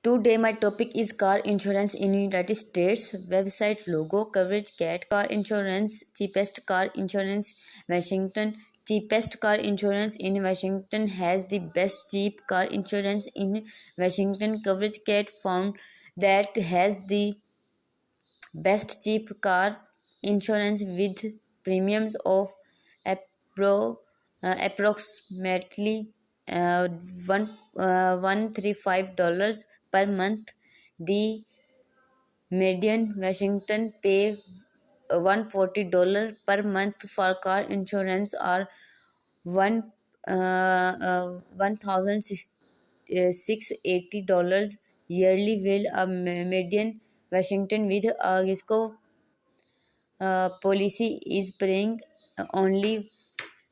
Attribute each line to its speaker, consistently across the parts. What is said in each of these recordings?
Speaker 1: Today my topic is car insurance in United States. Website logo coverage cat car insurance cheapest car insurance Washington. Cheapest car insurance in Washington has the best cheap car insurance in Washington. Coverage cat found that has the best cheap car insurance with premiums of appro, approximately uh, one $135 per month. The median Washington pay $140 per month for car insurance or one 1,680 dollars yearly. Will a median Washington with a GISCO policy is paying only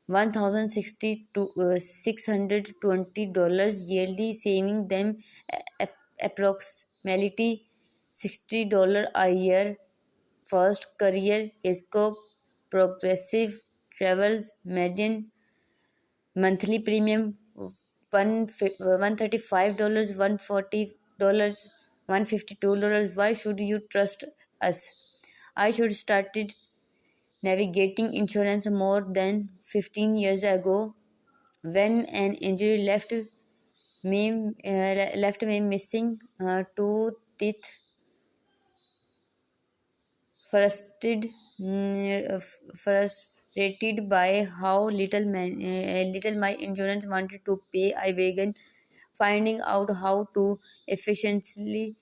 Speaker 1: 1,060 to $620 yearly, saving them approximately $60 a year. First career ESCO progressive travels median monthly premium $135, $140, $152. Why should you trust us? I should started navigating insurance more than 15 years ago when an injury left me missing two teeth, frustrated by how little my insurance wanted to pay. I began finding out how to efficiently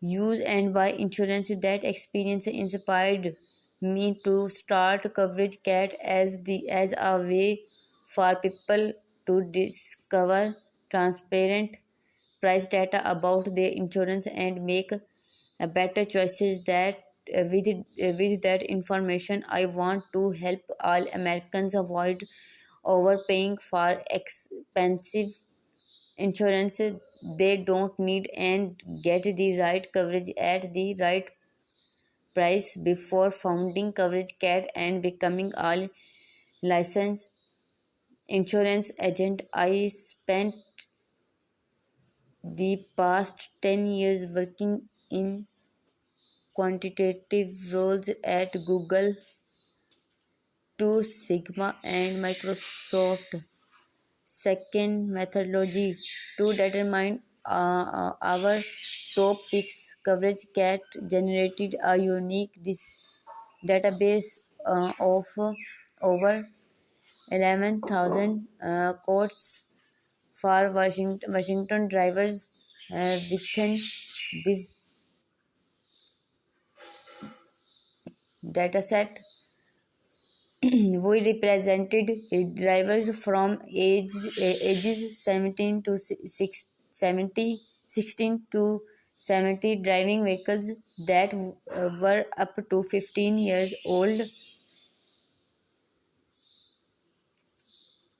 Speaker 1: use and buy insurance. That experience inspired me to start Coverage Cat as a way for people to discover transparent price data about their insurance and make better choices. With that information, I want to help all Americans avoid overpaying for expensive insurance they don't need and get the right coverage at the right price. Before founding Coverage Cat and becoming a licensed insurance agent, I spent the past 10 years working in quantitative roles at Google, Two Sigma, and Microsoft. Second, methodology to determine our top picks. Coverage Cat generated a unique database of over 11,000 quotes for Washington drivers. Within this dataset, we represented drivers from ages 17 to 70, 16 to 70, driving vehicles that were up to 15 years old,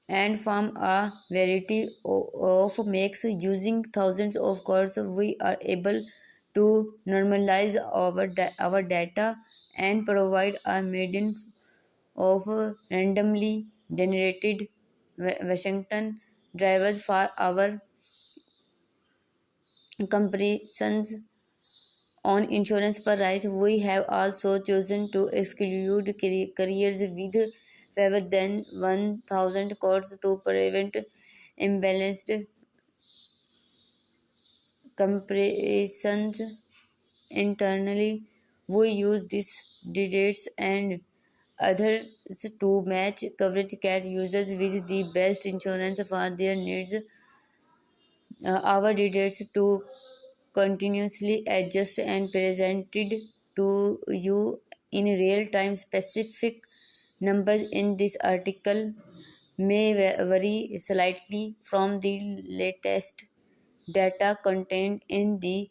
Speaker 1: and from a variety of makes. Using thousands of cars, we are able to normalize our data and provide a median of randomly generated Washington drivers for our comparisons on insurance price. We have also chosen to exclude carriers with fewer than 1,000 codes to prevent imbalanced comparisons internally. We use these dates and others to match Coverage Cat users with the best insurance for their needs. Our details to continuously adjust and presented to you in real time. Specific numbers in this article may vary slightly from the latest data contained in the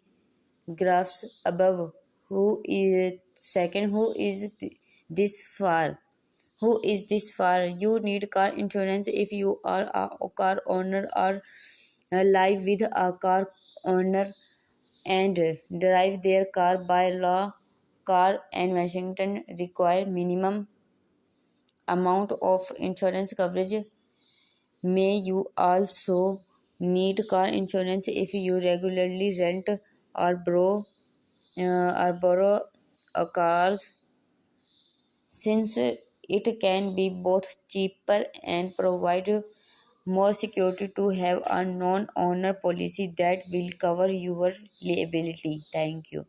Speaker 1: graphs above. Who is this for? Who is this for? You need car insurance if you are a car owner or live with a car owner and drive their car. By law, car and Washington require minimum amount of insurance coverage. May you also need car insurance if you regularly rent or borrow a cars, since it can be both cheaper and provide more security to have a non-owner policy that will cover your liability. Thank you.